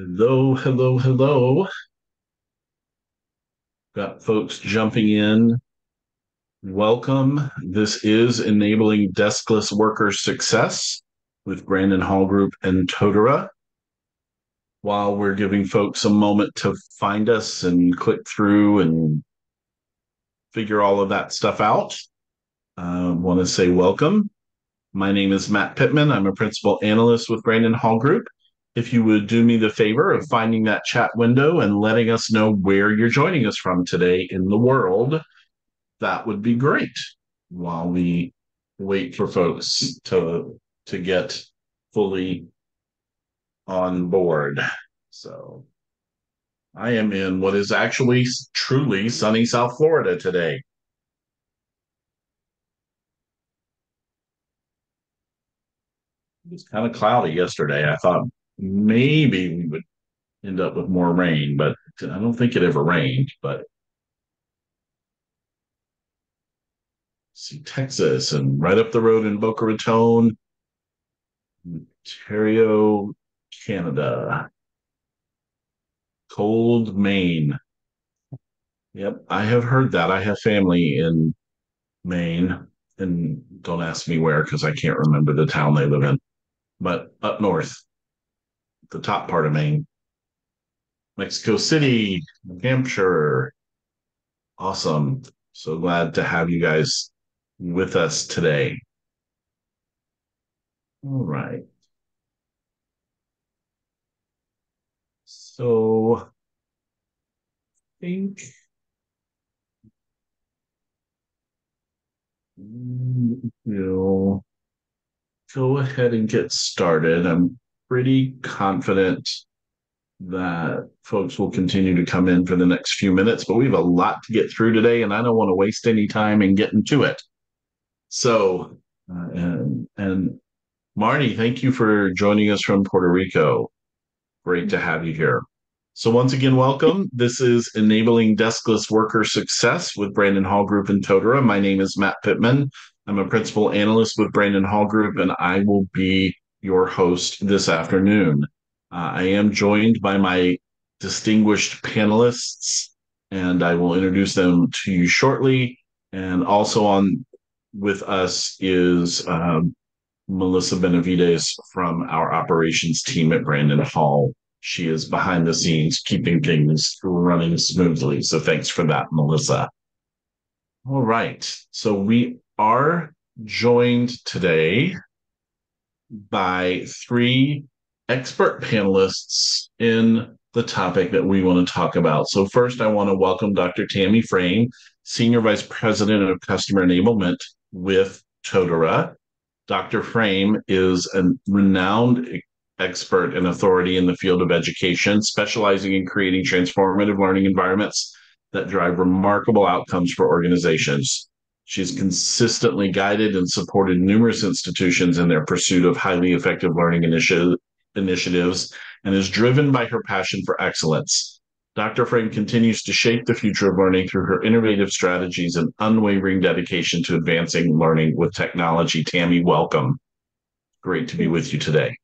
Hello, hello, hello. Got folks jumping in. Welcome. This is Enabling Deskless Worker Success with Brandon Hall Group and Totara. While we're giving folks a moment to find us and click through and figure all of that stuff out, I want to say welcome. My name is Matt Pittman. I'm a principal analyst with Brandon Hall Group. If you would do me the favor of finding that chat window and letting us know where you're joining us from today in the world, that would be great while we wait for folks to get fully on board. So I am in what is actually truly sunny South Florida today. It was kind of cloudy yesterday. I thought maybe we would end up with more rain, but I don't think it ever rained. But see Texas and right up the road in Boca Raton, Ontario, Canada, cold Maine. Yep, I have heard that. I have family in Maine, and don't ask me where because I can't remember the town they live in, but up north, the top part of Maine, Mexico City, New Hampshire. Awesome. So glad to have you guys with us today. All right. So I think we'll go ahead and get started. I'm pretty confident that folks will continue to come in for the next few minutes, but we have a lot to get through today, and I don't want to waste any time in getting to it. So, and Marnie, thank you for joining us from Puerto Rico. Great to have you here. So once again, welcome. This is Enabling Deskless Worker Success with Brandon Hall Group and Totara. My name is Matt Pittman. I'm a principal analyst with Brandon Hall Group, and I will be your host this afternoon. I am joined by my distinguished panelists, and I will introduce them to you shortly. And also on with us is Melissa Benavides from our operations team at Brandon Hall. She is behind the scenes, keeping things running smoothly. So thanks for that, Melissa. All right. So we are joined today by three expert panelists in the topic that we want to talk about. So first, I want to welcome Dr. Tammy Frame, Senior Vice President of Customer Enablement with Totara. Dr. Frame is a renowned expert and authority in the field of education, specializing in creating transformative learning environments that drive remarkable outcomes for organizations. She's consistently guided and supported numerous institutions in their pursuit of highly effective learning initiatives and is driven by her passion for excellence. Dr. Frame continues to shape the future of learning through her innovative strategies and unwavering dedication to advancing learning with technology. Tammy, welcome. Great to be with you today.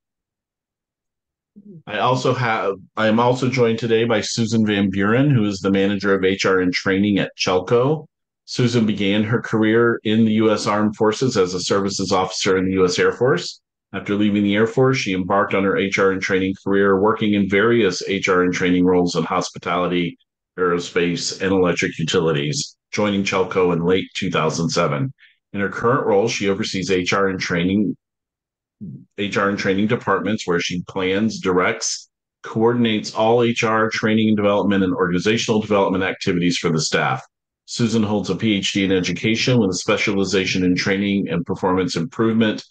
I am also joined today by Susan VanBuran, who is the manager of HR and training at CHELCO. Susan began her career in the U.S. Armed Forces as a services officer in the U.S. Air Force. After leaving the Air Force, she embarked on her HR and training career, working in various HR and training roles in hospitality, aerospace, and electric utilities, joining CHELCO in late 2007. In her current role, she oversees HR and training departments where she plans, directs, coordinates all HR training and development and organizational development activities for the staff. Susan holds a PhD in education with a specialization in training and performance improvement,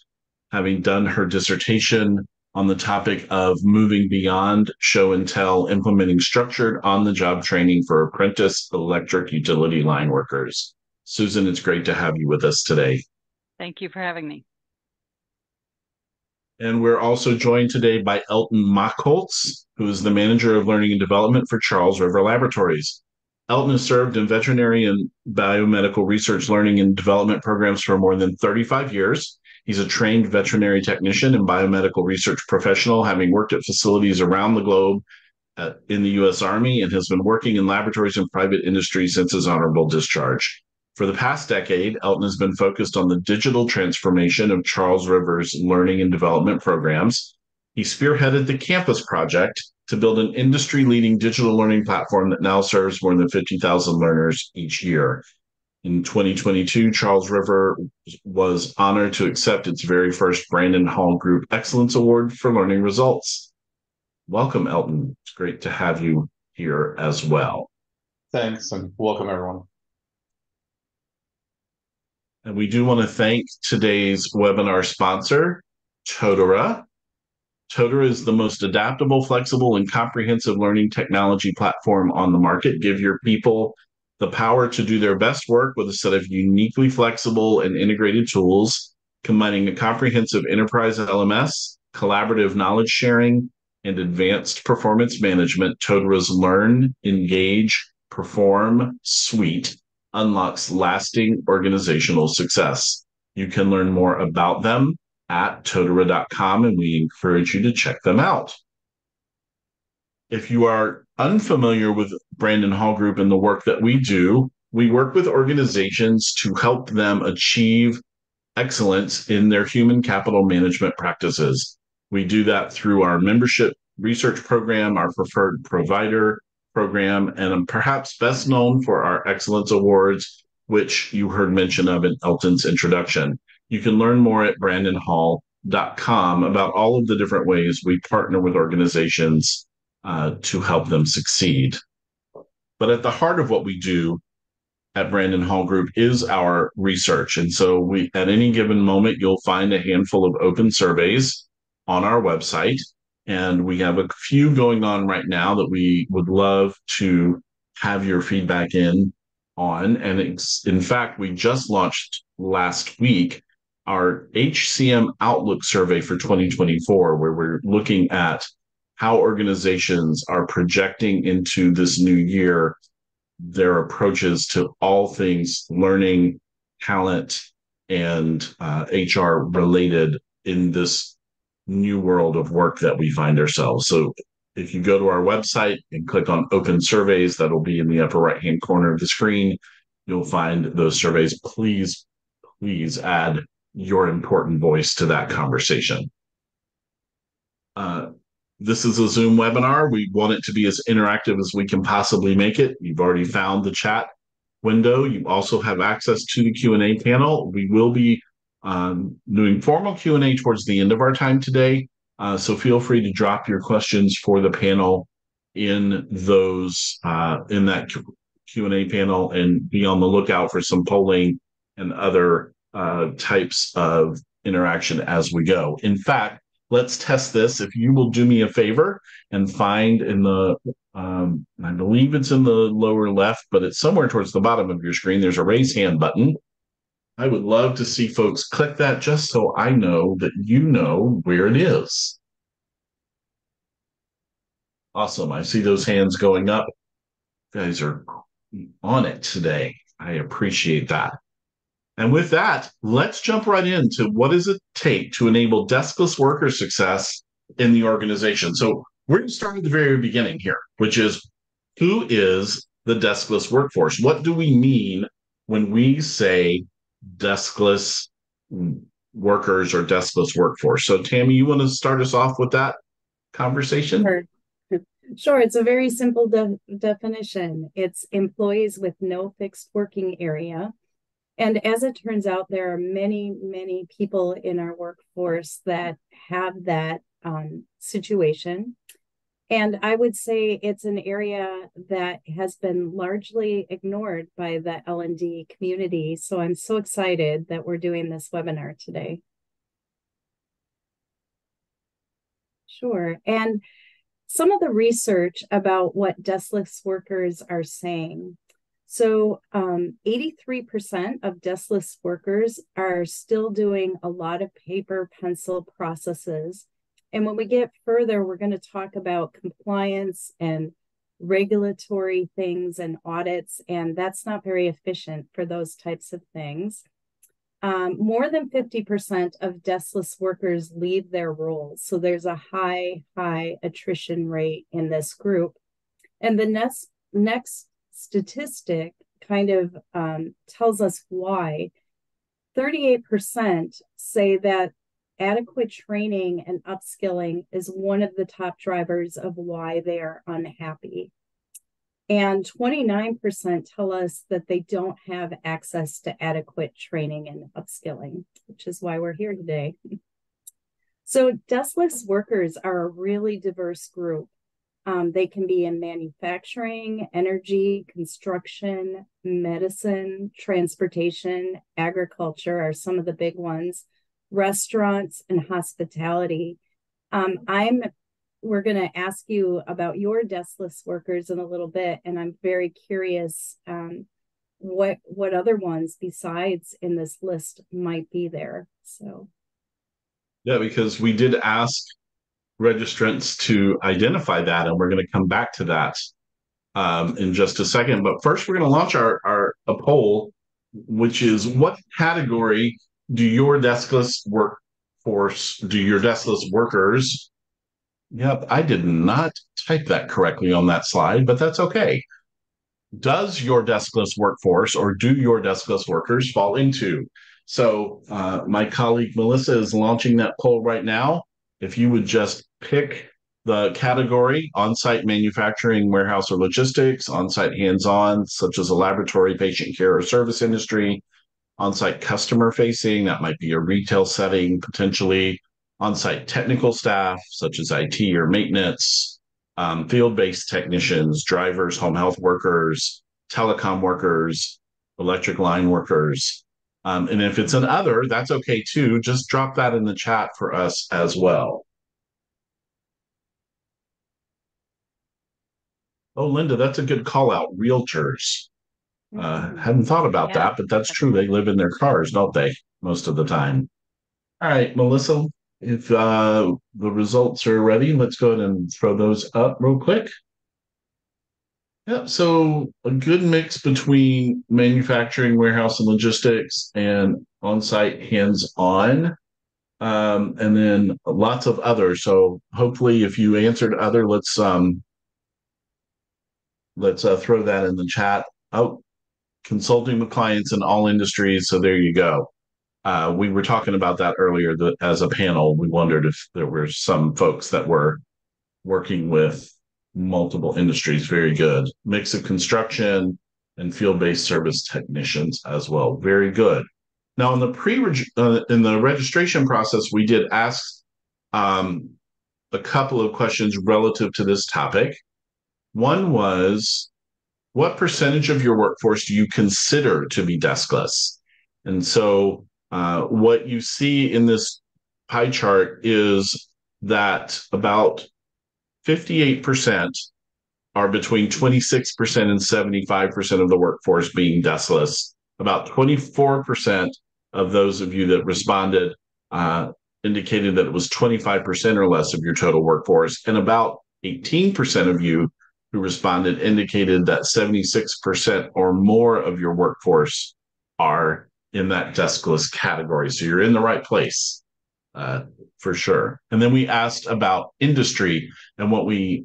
having done her dissertation on the topic of moving beyond show and tell, implementing structured on-the-job training for apprentice electric utility line workers. Susan, it's great to have you with us today. Thank you for having me. And we're also joined today by Elton Machholz, who is the manager of learning and development for Charles River Laboratories. Elton has served in veterinary and biomedical research learning and development programs for more than 35 years. He's a trained veterinary technician and biomedical research professional, having worked at facilities around the globe in the U.S. Army, and has been working in laboratories and private industry since his honorable discharge. For the past decade, Elton has been focused on the digital transformation of Charles River's learning and development programs. He spearheaded the Campus Project to build an industry-leading digital learning platform that now serves more than 50,000 learners each year. In 2022, Charles River was honored to accept its very first Brandon Hall Group Excellence Award for Learning Results. Welcome, Elton. It's great to have you here as well. Thanks, and welcome, everyone. And we do want to thank today's webinar sponsor, Totara. Totara is the most adaptable, flexible, and comprehensive learning technology platform on the market. Give your people the power to do their best work with a set of uniquely flexible and integrated tools, combining a comprehensive enterprise LMS, collaborative knowledge sharing, and advanced performance management. Totara's Learn, Engage, Perform suite unlocks lasting organizational success. You can learn more about them at Totara.com, and we encourage you to check them out. If you are unfamiliar with Brandon Hall Group and the work that we do, we work with organizations to help them achieve excellence in their human capital management practices. We do that through our membership research program, our preferred provider program, and I'm perhaps best known for our excellence awards, which you heard mention of in Elton's introduction. You can learn more at brandonhall.com about all of the different ways we partner with organizations to help them succeed. But at the heart of what we do at Brandon Hall Group is our research. And so we, at any given moment, you'll find a handful of open surveys on our website. And we have a few going on right now that we would love to have your feedback on. And in fact, we just launched last week our HCM Outlook survey for 2024, where we're looking at how organizations are projecting into this new year their approaches to all things learning, talent, and HR related in this new world of work that we find ourselves. So if you go to our website and click on open surveys, that'll be in the upper right-hand corner of the screen. You'll find those surveys. Please add your important voice to that conversation. This is a Zoom webinar. We want it to be as interactive as we can possibly make it. You've already found the chat window. You also have access to the Q&A panel. We will be doing formal Q&A towards the end of our time today. So feel free to drop your questions for the panel in that Q&A panel, and be on the lookout for some polling and other types of interaction as we go. In fact, let's test this. If you will do me a favor and find in the, I believe it's in the lower left, but it's somewhere towards the bottom of your screen, there's a raise hand button. I would love to see folks click that just so I know that you know where it is. Awesome. I see those hands going up. You guys are on it today. I appreciate that. And with that, let's jump right into what does it take to enable deskless worker success in the organization. So we're going to start at the very beginning here, which is, who is the deskless workforce? What do we mean when we say deskless workers or deskless workforce? So Tammy, you want to start us off with that conversation? Sure. It's a very simple definition. It's employees with no fixed working area. And as it turns out, there are many, many people in our workforce that have that situation. And I would say it's an area that has been largely ignored by the L&D community. So I'm so excited that we're doing this webinar today. Sure. And some of the research about what deskless workers are saying. So 83% of deskless workers are still doing a lot of paper pencil processes. And when we get further, we're going to talk about compliance and regulatory things and audits, and that's not very efficient for those types of things. More than 50% of deskless workers leave their roles. So there's a high attrition rate in this group. And the next statistic kind of tells us why. 38% say that adequate training and upskilling is one of the top drivers of why they are unhappy. And 29% tell us that they don't have access to adequate training and upskilling, which is why we're here today. So deskless workers are a really diverse group. They can be in manufacturing, energy, construction, medicine, transportation, agriculture are some of the big ones, restaurants, and hospitality. We're going to ask you about your deskless workers in a little bit, and I'm very curious what other ones besides in this list might be there. So, Yeah, because we did ask registrants to identify that, and we're going to come back to that in just a second. But first, we're going to launch a poll, which is what category do your deskless workers? Yep, I did not type that correctly on that slide, but that's okay. Does your deskless workforce or do your deskless workers fall into? So my colleague Melissa is launching that poll right now. If you would just pick the category on-site manufacturing, warehouse, or logistics, on-site hands-on, such as a laboratory, patient care, or service industry, on-site customer facing, that might be a retail setting potentially, on-site technical staff, such as IT or maintenance, field-based technicians, drivers, home health workers, telecom workers, electric line workers. And if it's an other, that's okay too. Just drop that in the chat for us as well. Oh, Linda, that's a good call out. Realtors. Hadn't thought about that, but that's true. They live in their cars, don't they? Most of the time. All right, Melissa, if the results are ready, let's go ahead and throw those up real quick. Yep, so a good mix between manufacturing, warehouse, and logistics and on-site hands-on. And then lots of others. So hopefully if you answered other, let's throw that in the chat. Oh, consulting with clients in all industries. So there you go. We were talking about that earlier as a panel. We wondered if there were some folks that were working with multiple industries. Very good. Mix of construction and field-based service technicians as well. Very good. Now, in the registration process, we did ask a couple of questions relative to this topic. One was, what percentage of your workforce do you consider to be deskless? And so what you see in this pie chart is that about 58% are between 26% and 75% of the workforce being deskless. About 24% of those of you that responded indicated that it was 25% or less of your total workforce, and about 18% of you who responded indicated that 76% or more of your workforce are in that deskless category. So you're in the right place for sure. And then we asked about industry, and what we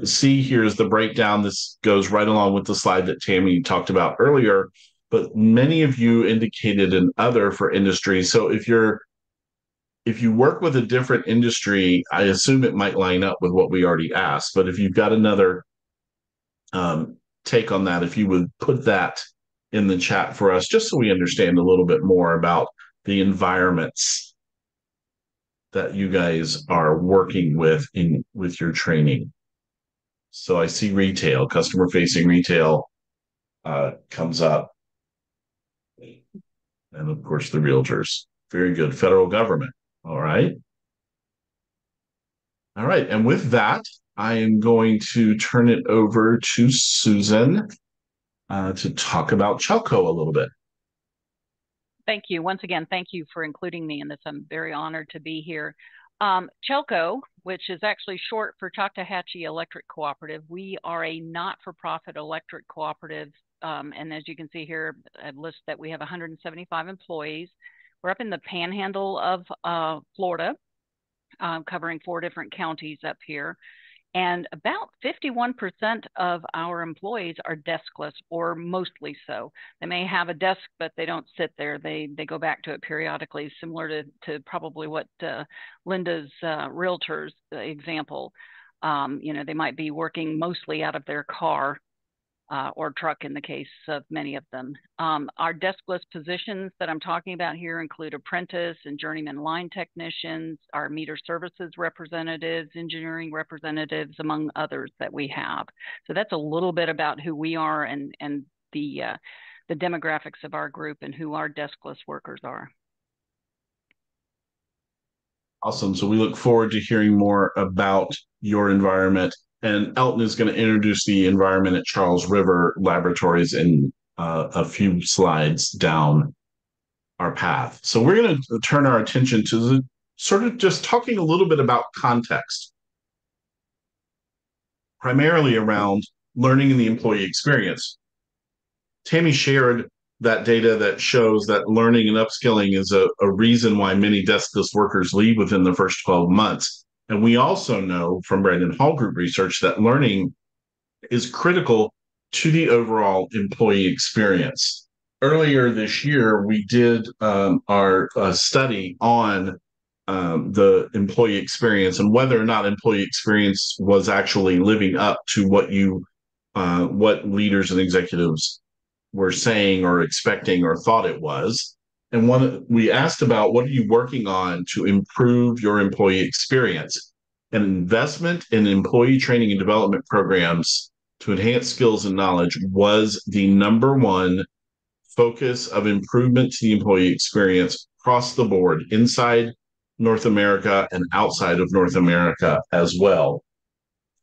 see here is the breakdown. This goes right along with the slide that Tammy talked about earlier, but many of you indicated an other for industry. So if you work with a different industry, I assume it might line up with what we already asked. But if you've got another take on that, if you would put that in the chat for us, just so we understand a little bit more about the environments that you guys are working with with your training. So I see retail, customer facing retail comes up. And of course the realtors. Very good. Federal government. All right. All right. And with that, I am going to turn it over to Susan to talk about CHELCO a little bit. Thank you. Once again, thank you for including me in this. I'm very honored to be here. CHELCO, which is actually short for Choctawhatchee Electric Cooperative. We are a not-for-profit electric cooperative and as you can see here, a list that we have 175 employees. We're up in the panhandle of Florida, covering 4 different counties up here. And about 51% of our employees are deskless, or mostly so. They may have a desk, but they don't sit there. They go back to it periodically, similar to probably what Linda's realtors example. They might be working mostly out of their car or truck in the case of many of them. Our deskless positions that I'm talking about here include apprentice and journeyman line technicians, our meter services representatives, engineering representatives, among others that we have. So that's a little bit about who we are and the demographics of our group and who our deskless workers are. Awesome. So we look forward to hearing more about your environment. And Elton is going to introduce the environment at Charles River Laboratories in a few slides down our path. So we're going to turn our attention to the sort of just talking a little bit about context, primarily around learning and the employee experience. Tammy shared that data that shows that learning and upskilling is a reason why many deskless workers leave within the first 12 months. And we also know from Brandon Hall Group research that learning is critical to the overall employee experience. Earlier this year, we did our study on the employee experience and whether or not employee experience was actually living up to what leaders and executives were saying or expecting or thought it was. And we asked about what are you working on to improve your employee experience? An investment in employee training and development programs to enhance skills and knowledge was the number one focus of improvement to the employee experience across the board, inside North America and outside of North America as well.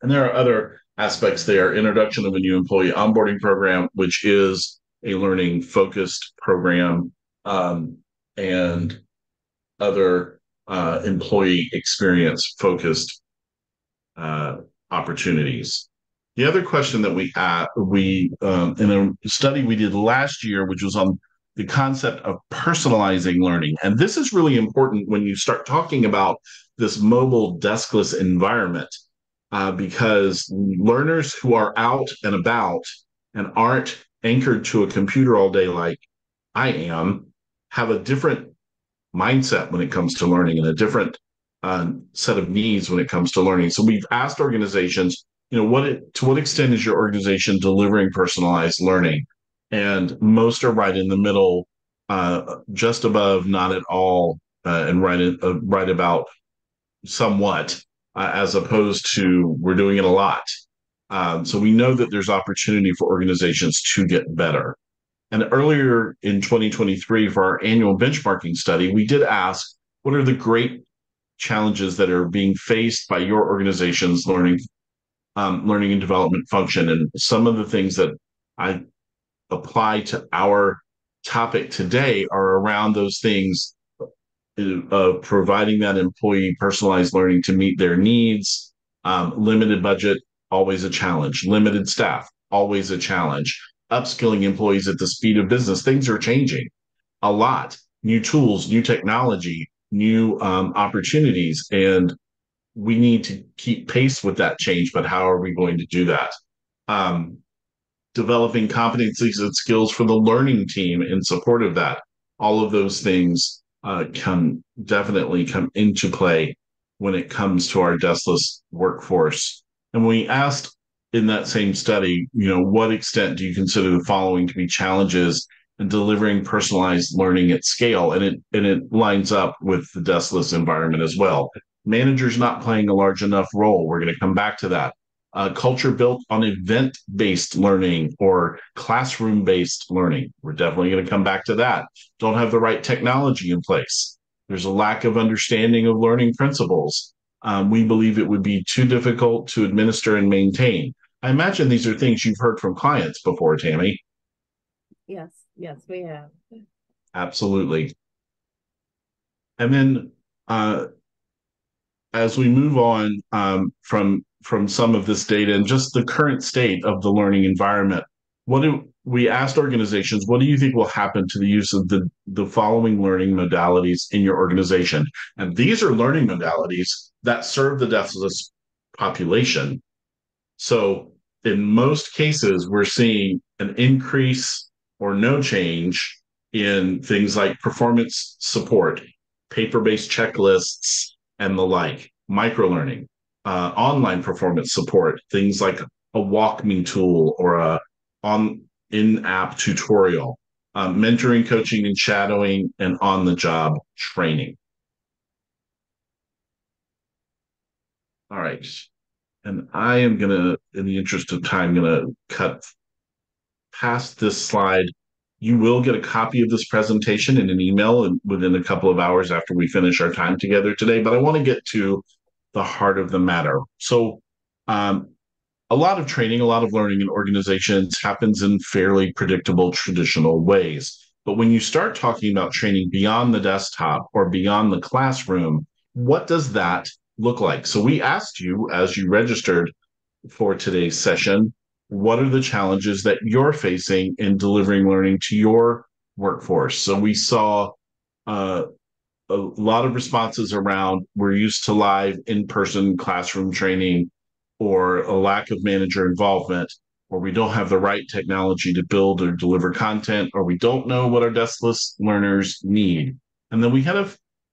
And there are other aspects there. Introduction of a new employee onboarding program, which is a learning focused program, and other employee experience focused opportunities. The other question that we had, in a study we did last year, which was on the concept of personalizing learning. And this is really important when you start talking about this mobile deskless environment, because learners who are out and about and aren't anchored to a computer all day like I am have a different mindset when it comes to learning and a different set of needs when it comes to learning. So we've asked organizations, to what extent is your organization delivering personalized learning? And most are right in the middle, just above, not at all, and right about somewhat, as opposed to we're doing it a lot. So we know that there's opportunity for organizations to get better. And earlier in 2023, for our annual benchmarking study, we did ask, what are the great challenges that are being faced by your organization's learning and development function? And some of the things that I apply to our topic today are around those things of providing that employee personalized learning to meet their needs. Limited budget, always a challenge. Limited staff, always a challenge. Upskilling employees at the speed of business. Things are changing a lot. New tools, new technology, new opportunities, and we need to keep pace with that change. But how are we going to do that? Developing competencies and skills for the learning team in support of that. All of those things can definitely come into play when it comes to our deskless workforce. And we asked in that same study, what extent do you consider the following to be challenges in delivering personalized learning at scale? And it lines up with the deskless environment as well. Managers not playing a large enough role. We're going to come back to that. Culture built on event-based learning or classroom-based learning. We're definitely going to come back to that. Don't have the right technology in place. There's a lack of understanding of learning principles. We believe it would be too difficult to administer and maintain. I imagine these are things you've heard from clients before, Tammy. Yes, we have. Absolutely. And then as we move on from some of this data and just the current state of the learning environment, what we asked organizations, what do you think will happen to the use of the following learning modalities in your organization? And these are learning modalities that serve the deafless population. So in most cases, we're seeing an increase or no change in things like performance support, paper-based checklists, and the like, microlearning, online performance support, things like a WalkMe tool or a on in-app tutorial, mentoring, coaching, and shadowing, and on-the-job training. All right. And I am going to, in the interest of time, going to cut past this slide. You will get a copy of this presentation in an email within a couple of hours after we finish our time together today, but I want to get to the heart of the matter. So, a lot of training, a lot of learning in organizations happens in fairly predictable, traditional ways. But when you start talking about training beyond the desktop or beyond the classroom, what does that look like? So we asked you as you registered for today's session, what are the challenges that you're facing in delivering learning to your workforce? So we saw uh, a lot of responses around we're used to live in-person classroom training or a lack of manager involvement, or we don't have the right technology to build or deliver content, or we don't know what our deskless learners need. And then we had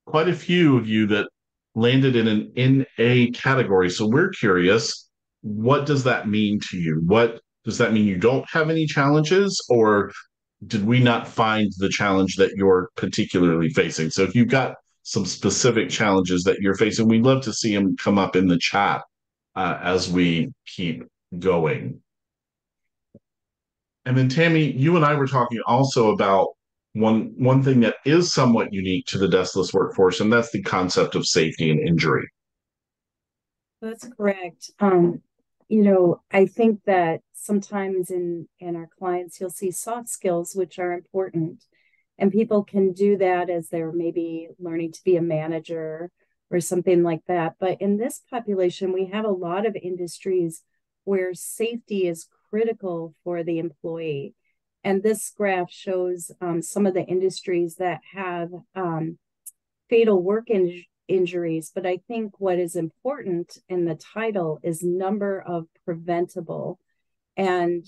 quite a few of you that landed in a category. So we're curious, what does that mean to you? What does that mean? You don't have any challenges, or did we not find the challenge that you're particularly facing? So if you've got some specific challenges that you're facing, we'd love to see them come up in the chat as we keep going. And then Tammy, you and I were talking also about one thing that is somewhat unique to the deskless workforce, and that's the concept of safety and injury. That's correct. I think that sometimes in our clients, you'll see soft skills, which are important, and people can do that as they're maybe learning to be a manager or something like that. But in this population, we have a lot of industries where safety is critical for the employee. And this graph shows some of the industries that have fatal work injuries. But I think what is important in the title is number of preventable. And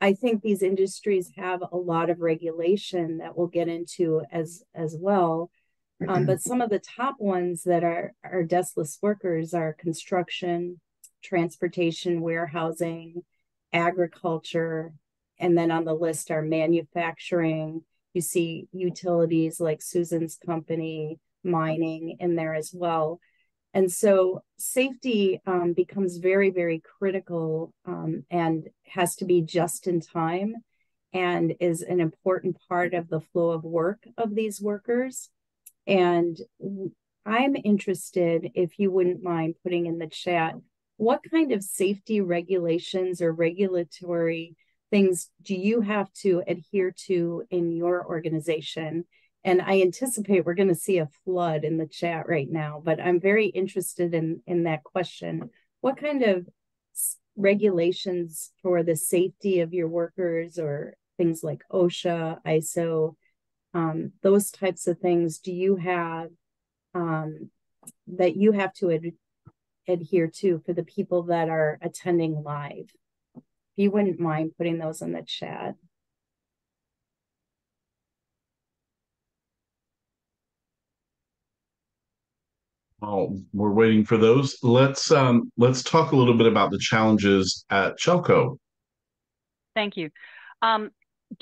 I think these industries have a lot of regulation that we'll get into as well. But some of the top ones that are deskless workers are construction, transportation, warehousing, agriculture, and then on the list are manufacturing. You see utilities like Susan's company, mining in there as well. And so safety becomes very, very critical and has to be just in time and is an important part of the flow of work of these workers. And I'm interested, if you wouldn't mind putting in the chat, what kind of safety regulations or regulatory things do you have to adhere to in your organization? And I anticipate we're going to see a flood in the chat right now, but I'm very interested in that question. What kind of regulations for the safety of your workers or things like OSHA, ISO, those types of things do you have that you have to adhere to for the people that are attending live? If you wouldn't mind putting those in the chat. Oh, we're waiting for those. Let's talk a little bit about the challenges at CHELCO. Thank you.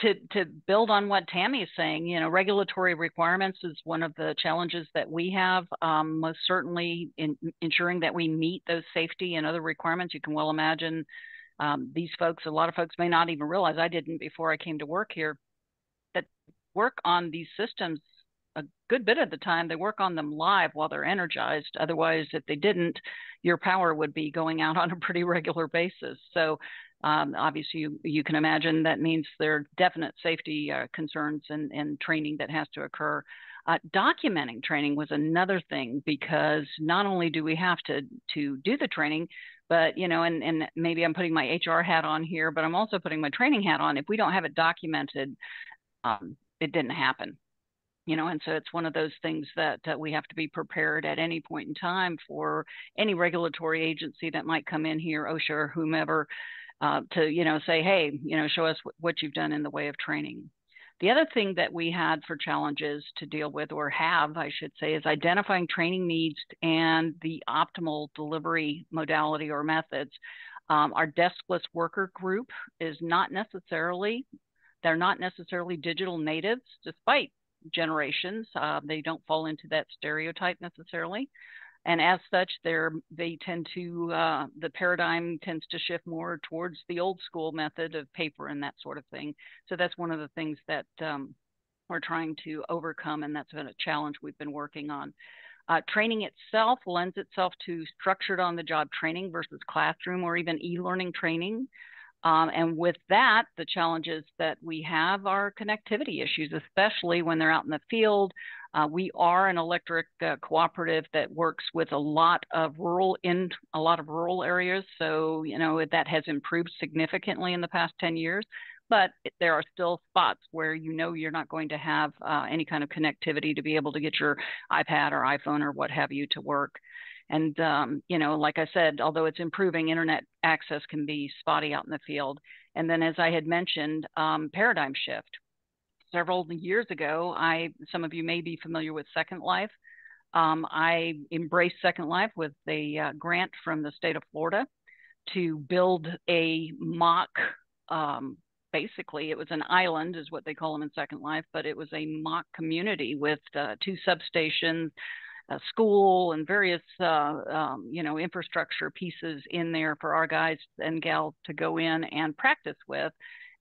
To build on what Tammy is saying, regulatory requirements is one of the challenges that we have, most certainly in ensuring that we meet those safety and other requirements. You can well imagine these folks, a lot of folks may not even realize, I didn't before I came to work here, that work on these systems a good bit of the time, they work on them live while they're energized. Otherwise, if they didn't, your power would be going out on a pretty regular basis. So obviously, you can imagine that means there are definite safety concerns and training that has to occur. Documenting training was another thing, because not only do we have to do the training, but, you know, and maybe I'm putting my HR hat on here, but I'm also putting my training hat on. If we don't have it documented, it didn't happen. You know, and so it's one of those things that we have to be prepared at any point in time for any regulatory agency that might come in here, OSHA or whomever, to, you know, say, hey, you know, show us what you've done in the way of training. The other thing that we had for challenges to deal with, or have, I should say, is identifying training needs and the optimal delivery modality or methods. Our deskless worker group is not necessarily, they're not necessarily digital natives, despite generations. They don't fall into that stereotype necessarily. And as such, they tend to, the paradigm tends to shift more towards the old school method of paper and that sort of thing. So that's one of the things that we're trying to overcome, and that's been a challenge we've been working on. Training itself lends itself to structured on-the-job training versus classroom or even e-learning training. And with that, the challenges that we have are connectivity issues, especially when they're out in the field. We are an electric cooperative that works with a lot of rural areas. So, you know, that has improved significantly in the past 10 years. But there are still spots where, you know, you're not going to have any kind of connectivity to be able to get your iPad or iPhone or what have you to work. And, you know, like I said, although it's improving, internet access can be spotty out in the field. And then, as I had mentioned, paradigm shift. Several years ago, some of you may be familiar with Second Life. I embraced Second Life with a grant from the state of Florida to build a mock, basically it was an island is what they call them in Second Life, but it was a mock community with 2 substations, a school, and various, you know, infrastructure pieces in there for our guys and gals to go in and practice with.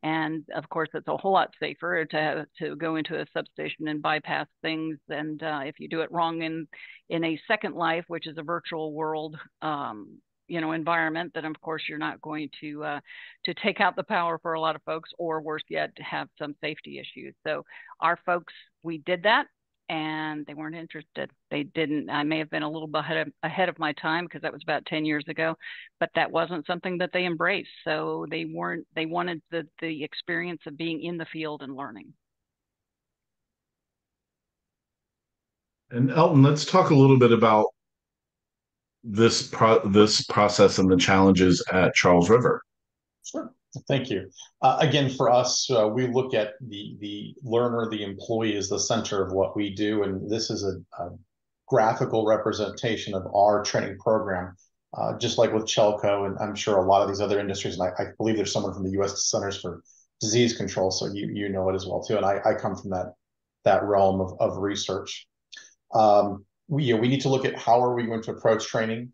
And of course, it's a whole lot safer to go into a substation and bypass things. And if you do it wrong in a Second Life, which is a virtual world, you know, environment, then of course you're not going to take out the power for a lot of folks, or worse yet, have some safety issues. So our folks, we did that, and they weren't interested. They didn't. I may have been a little bit ahead of my time, because that was about 10 years ago, but that wasn't something that they embraced. So they wanted the experience of being in the field and learning. And Elton, let's talk a little bit about this process and the challenges at Charles River. Sure. Thank you. Again, for us, we look at the learner, the employee, as the center of what we do. And this is a graphical representation of our training program, just like with CHELCO, and I'm sure a lot of these other industries. And I believe there's someone from the U.S. Centers for Disease Control, so you know it as well, too. And I come from that realm of research. We need to look at how are we going to approach training.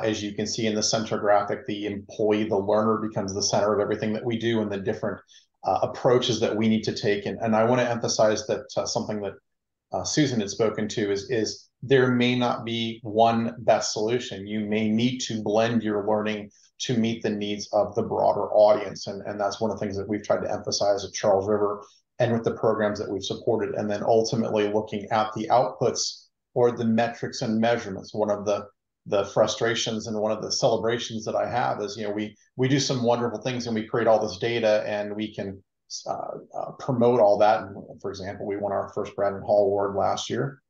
As you can see in the center graphic, the employee, the learner, becomes the center of everything that we do, and the different approaches that we need to take. And I want to emphasize that something that Susan had spoken to is there may not be one best solution. You may need to blend your learning to meet the needs of the broader audience. And that's one of the things that we've tried to emphasize at Charles River and with the programs that we've supported. And then ultimately looking at the outputs or the metrics and measurements. One of the frustrations and one of the celebrations that I have is, you know, we do some wonderful things and we create all this data and we can promote all that. And for example, we won our first Brandon Hall Award last year.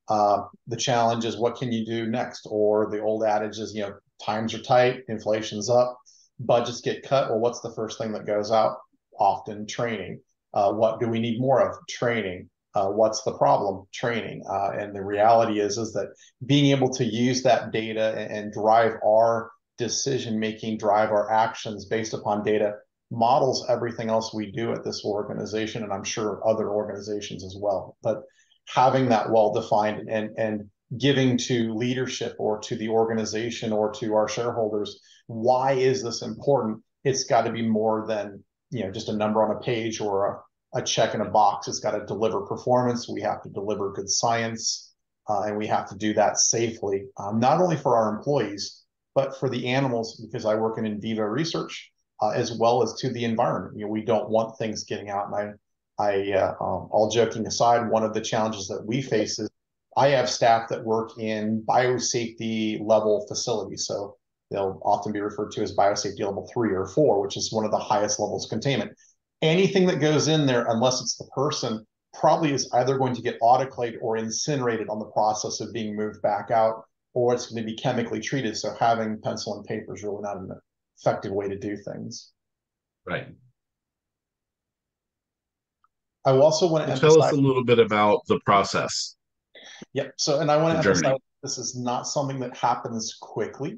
The challenge is, what can you do next? Or the old adage is, you know, times are tight, inflation's up, budgets get cut. Well, what's the first thing that goes out? Often training. What do we need more of? Training. What's the problem? Training. And the reality is that being able to use that data and drive our decision-making, drive our actions based upon data, models everything else we do at this organization, and I'm sure other organizations as well. But having that well-defined and giving to leadership or to the organization or to our shareholders, why is this important? It's got to be more than, you know, just a number on a page or a check in a box. It's got to deliver performance. We have to deliver good science, and we have to do that safely, not only for our employees, but for the animals, because I work in vivo research, as well as to the environment. You know, we don't want things getting out. And All joking aside, one of the challenges that we face is I have staff that work in biosafety level facilities. So they'll often be referred to as biosafety level 3 or 4, which is one of the highest levels of containment. Anything that goes in there, unless it's the person, probably is either going to get autoclaved or incinerated on the process of being moved back out, or it's going to be chemically treated. So having pencil and paper is really not an effective way to do things. Right. I also want to Well, tell us emphasize. a little bit about the process. Yep. So, and I want to emphasize Journey. this is not something that happens quickly.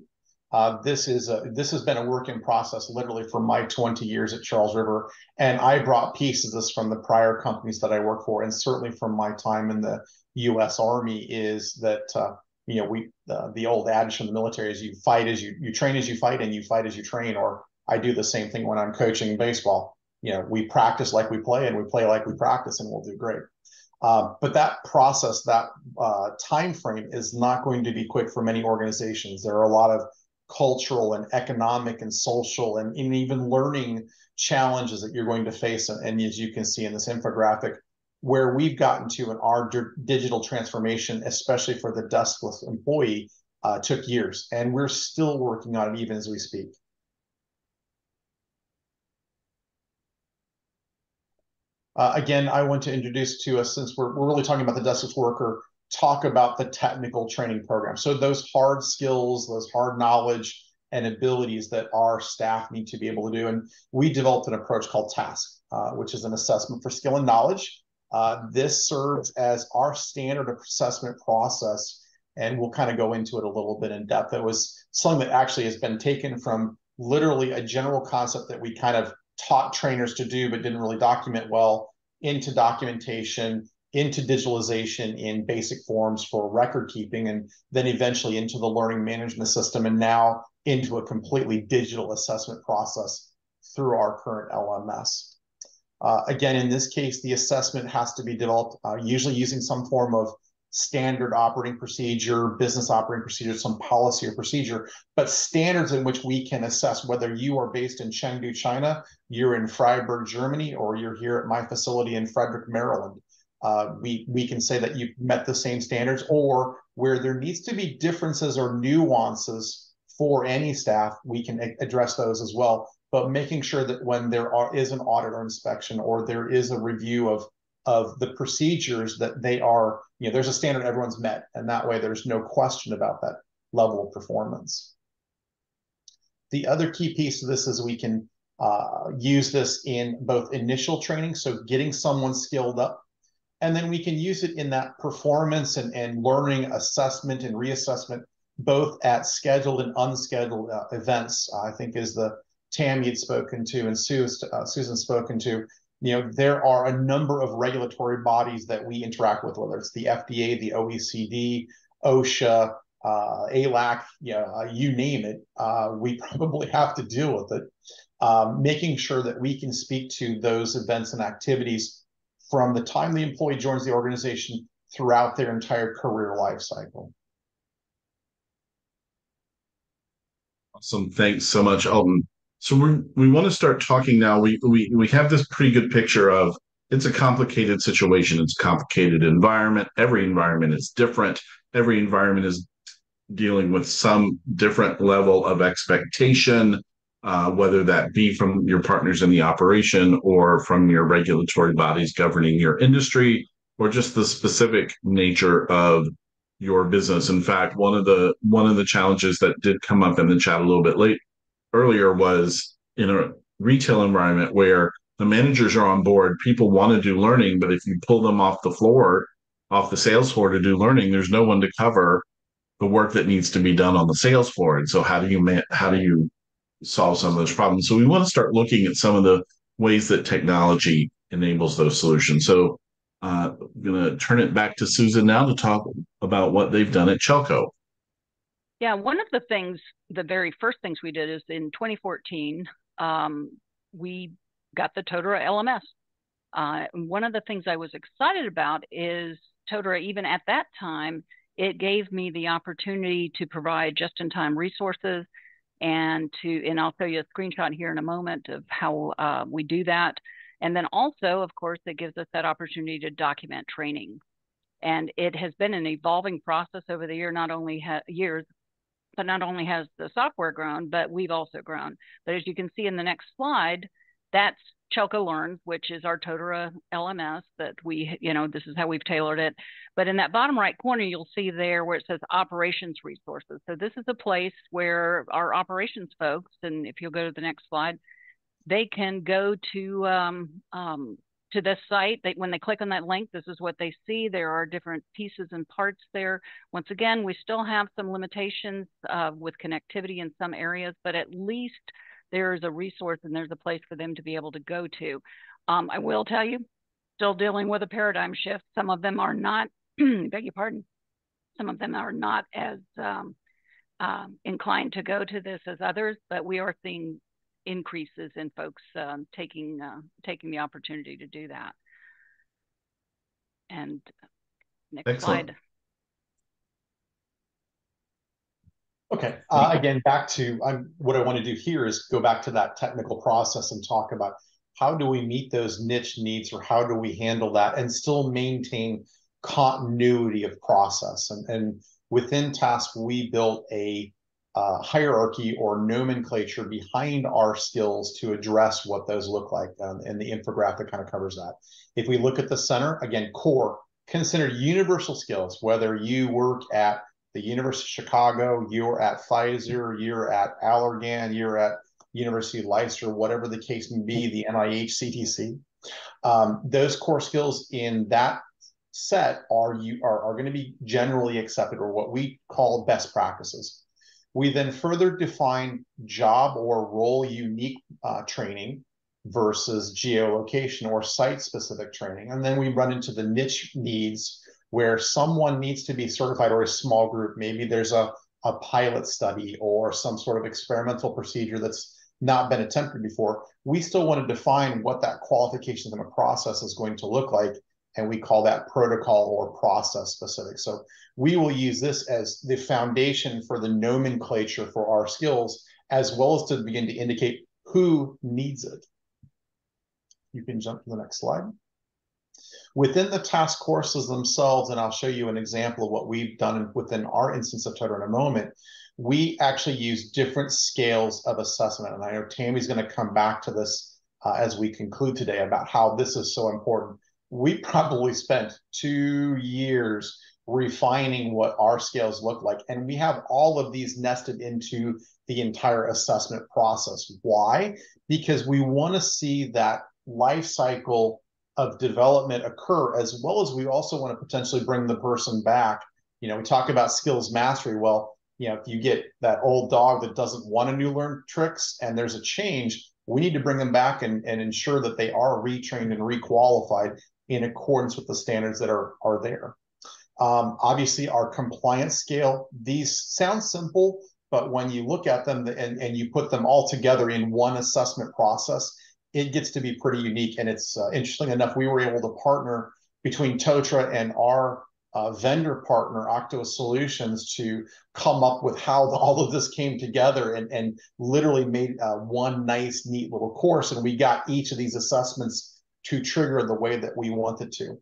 This has been a work in process literally for my 20 years at Charles River, and I brought pieces of this from the prior companies that I worked for, and certainly from my time in the U.S. Army. Is that the old adage from the military is you fight as you train as you fight, and you fight as you train. Or I do the same thing when I'm coaching baseball. We practice like we play, and we play like we practice, and we'll do great. But that process, that time frame is not going to be quick for many organizations. There are a lot of cultural and economic and social and even learning challenges that you're going to face. And as you can see in this infographic, where we've gotten to in our digital transformation, especially for the deskless employee, took years. And we're still working on it even as we speak. Again, I want to introduce to us, since we're really talking about the deskless worker, talk about the technical training program. So those hard skills, those hard knowledge and abilities that our staff need to be able to do. And we developed an approach called TASK, which is an assessment for skill and knowledge. This serves as our standard assessment process, and we'll kind of go into it a little bit in depth. It was something that actually has been taken from literally a general concept that we kind of taught trainers to do but didn't really document well, into documentation, into digitalization in basic forms for record keeping, and then eventually into the learning management system, and now into a completely digital assessment process through our current LMS. Again, in this case, the assessment has to be developed usually using some form of standard operating procedure, business operating procedure, some policy or procedure, but standards in which we can assess whether you are based in Chengdu, China, you're in Freiburg, Germany, or you're here at my facility in Frederick, Maryland. We can say that you've met the same standards, or where there needs to be differences or nuances for any staff, we can address those as well. But making sure that when is an audit or inspection, or there is a review of the procedures, that they are, there's a standard everyone's met, and that way there's no question about that level of performance. The other key piece of this is we can use this in both initial training, so getting someone skilled up, and then we can use it in that performance and learning assessment and reassessment, both at scheduled and unscheduled events. I think is the Tammy had spoken to and Susan spoken to. There are a number of regulatory bodies that we interact with, whether it's the FDA, the OECD, OSHA, ALAC, you name it. We probably have to deal with it, making sure that we can speak to those events and activities from the time the employee joins the organization throughout their entire career life cycle. Awesome. Thanks so much, Alton. So we want to start talking now. We have this pretty good picture of, it's a complicated situation. It's a complicated environment. Every environment is different. Every environment is dealing with some different level of expectation, whether that be from your partners in the operation, or from your regulatory bodies governing your industry, or just the specific nature of your business. In fact, one of the challenges that did come up in the chat a little bit earlier was in a retail environment where the managers are on board, people want to do learning, but if you pull them off the sales floor to do learning, there's no one to cover the work that needs to be done on the sales floor. And so how do you solve some of those problems? So we want to start looking at some of the ways that technology enables those solutions. So I'm going to turn it back to Susan now to talk about what they've done at CHELCO. Yeah, one of the very first things we did is in 2014, we got the Totara LMS. One of the things I was excited about is Totara, even at that time, it gave me the opportunity to provide just-in-time resources, and I'll show you a screenshot here in a moment of how we do that. And then also, of course, it gives us that opportunity to document training. And it has been an evolving process over the years, but not only has the software grown, but we've also grown. But as you can see in the next slide, that's CHELCO Learn, which is our Totara LMS that this is how we've tailored it. But in that bottom right corner, you'll see there where it says operations resources. So this is a place where our operations folks, and if you'll go to the next slide, they can go to this site. When they click on that link, this is what they see. There are different pieces and parts there. Once again, we still have some limitations with connectivity in some areas, but at least there's a resource and there's a place for them to be able to go to. I will tell you, still dealing with a paradigm shift. Some of them are not, beg your pardon, some of them are not as inclined to go to this as others, but we are seeing increases in folks taking the opportunity to do that. And next Excellent. slide. Okay, again, back to what I want to do here is go back to that technical process and talk about how do we meet those niche needs, or how do we handle that and still maintain continuity of process. And within Task, we built a hierarchy or nomenclature behind our skills to address what those look like. And the infographic kind of covers that. If we look at the center, again, core, consider universal skills, whether you work at the University of Chicago, you're at Pfizer, you're at Allergan, you're at University of Leicester, whatever the case may be, the NIH, CTC. Those core skills in that set are going to be generally accepted, or what we call best practices. We then further define job or role unique training versus geolocation or site-specific training. And then we run into the niche needs where someone needs to be certified, or a small group. Maybe there's a pilot study or some sort of experimental procedure that's not been attempted before. We still want to define what that qualification and a process is going to look like, and we call that protocol or process specific. So we will use this as the foundation for the nomenclature for our skills, as well as to begin to indicate who needs it. You can jump to the next slide. Within the task courses themselves, and I'll show you an example of what we've done within our instance of Totara in a moment, we actually use different scales of assessment. And I know Tammy's going to come back to this as we conclude today about how this is so important. We probably spent 2 years refining what our scales look like. And we have all of these nested into the entire assessment process. Why? Because we want to see that life cycle of development occur, as well as we also want to potentially bring the person back. We talk about skills mastery. Well, if you get that old dog that doesn't want to learn tricks and there's a change, we need to bring them back and ensure that they are retrained and requalified in accordance with the standards that are there. Obviously, our compliance scale, these sound simple, but when you look at them and you put them all together in one assessment process, it gets to be pretty unique. And it's interesting enough, we were able to partner between Totara and our vendor partner, Octo Solutions, to come up with how all of this came together and literally made one nice, neat little course. And we got each of these assessments to trigger the way that we wanted to.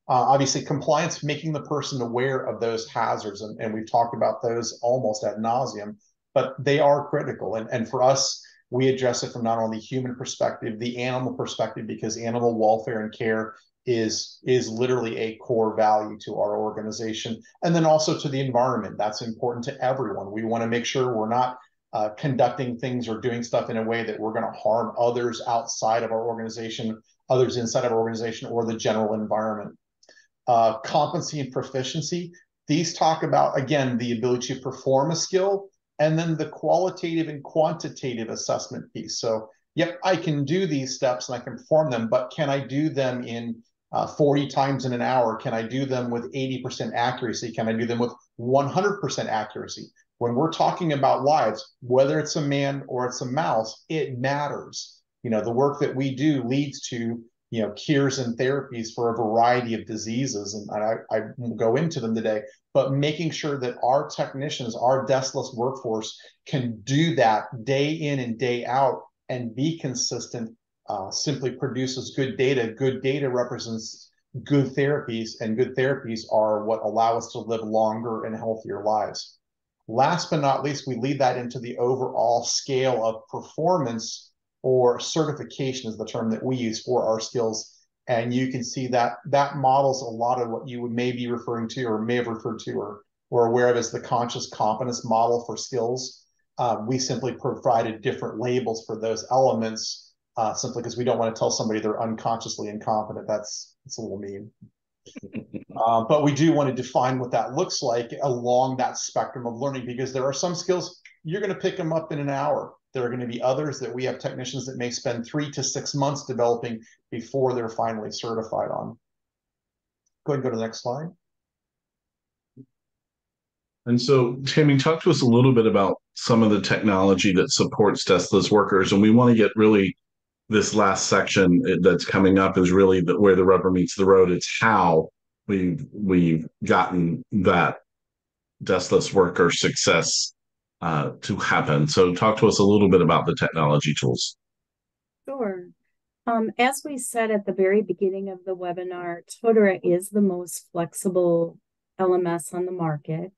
Obviously, compliance, making the person aware of those hazards. And we've talked about those almost ad nauseum, but they are critical. And for us, we address it from not only the human perspective, the animal perspective, because animal welfare and care is literally a core value to our organization. And then also to the environment. That's important to everyone. We want to make sure we're not conducting things or doing stuff in a way that we're going to harm others outside of our organization, others inside of our organization, or the general environment. Competency and proficiency. These talk about, again, the ability to perform a skill, and then the qualitative and quantitative assessment piece. So, yep, I can do these steps and I can perform them, but can I do them in 40 times in an hour? Can I do them with 80% accuracy? Can I do them with 100% accuracy? When we're talking about lives, whether it's a man or it's a mouse, it matters. The work that we do leads to cures and therapies for a variety of diseases, and I won't go into them today, but making sure that our technicians, our deskless workforce, can do that day in and day out and be consistent simply produces good data. Good data represents good therapies, and good therapies are what allow us to live longer and healthier lives. Last but not least, we lead that into the overall scale of performance, or certification is the term that we use for our skills. And you can see that that models a lot of what you would may be referring to, or may have referred to, or aware of as the conscious competence model for skills. We simply provided different labels for those elements, simply because we don't want to tell somebody they're unconsciously incompetent. That's a little mean. But we do want to define what that looks like along that spectrum of learning, because there are some skills you're going to pick them up in an hour. There are going to be others that we have technicians that may spend 3 to 6 months developing before they're finally certified on. Go ahead and go to the next slide. And so, Tammy, talk to us a little bit about some of the technology that supports deskless workers. And we want to get really this last section that's coming up is really where the rubber meets the road. It's how we've gotten that deskless worker success to happen. So talk to us a little bit about the technology tools. Sure. As we said at the very beginning of the webinar, Totara is the most flexible LMS on the market.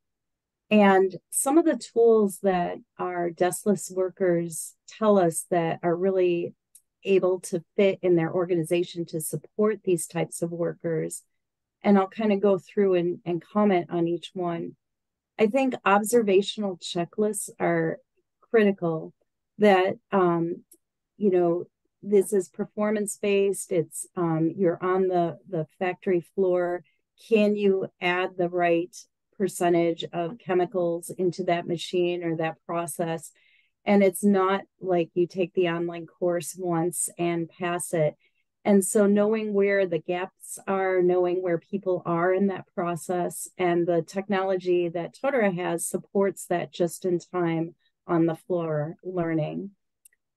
And some of the tools that our deskless workers tell us that are really able to fit in their organization to support these types of workers, and I'll kind of go through and comment on each one. I think observational checklists are critical. That, this is performance-based. It's you're on the factory floor. Can you add the right percentage of chemicals into that machine or that process? And it's not like you take the online course once and pass it. And so knowing where the gaps are, knowing where people are in that process, and the technology that Totara has supports that just in time on the floor learning.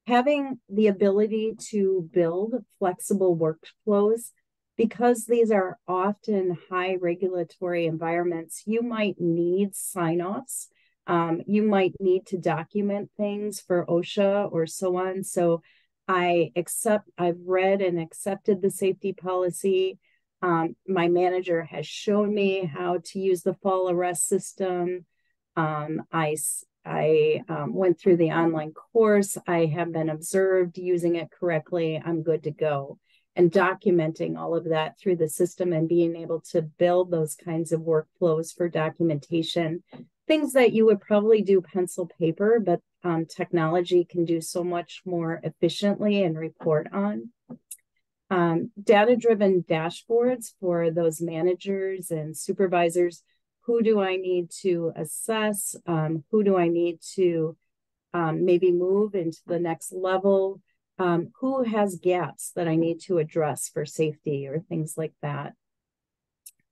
Having the ability to build flexible workflows, because these are often high regulatory environments, you might need sign-offs. You might need to document things for OSHA or so on. So I've read and accepted the safety policy. My manager has shown me how to use the fall arrest system. I went through the online course. I have been observed using it correctly. I'm good to go. And documenting all of that through the system and being able to build those kinds of workflows for documentation, things that you would probably do pencil paper, but technology can do so much more efficiently and report on. Data-driven dashboards for those managers and supervisors. Who do I need to assess? Who do I need to maybe move into the next level? Who has gaps that I need to address for safety or things like that?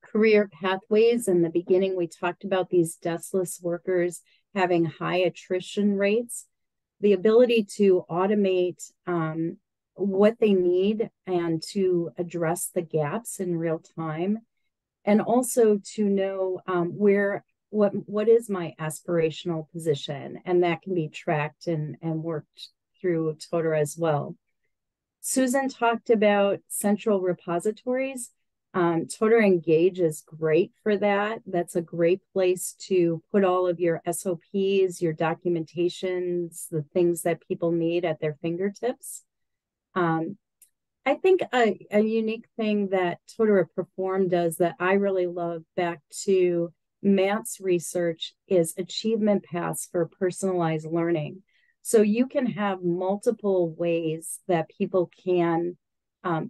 Career pathways. In the beginning, we talked about these deskless workers having high attrition rates. The ability to automate what they need and to address the gaps in real time, and also to know what is my aspirational position, and that can be tracked and worked through Totara as well. Susan talked about central repositories. Totara Engage is great for that. That's a great place to put all of your SOPs, your documentations, the things that people need at their fingertips. I think a unique thing that Totara Perform does that I really love, back to Matt's research, is achievement paths for personalized learning. So you can have multiple ways that people can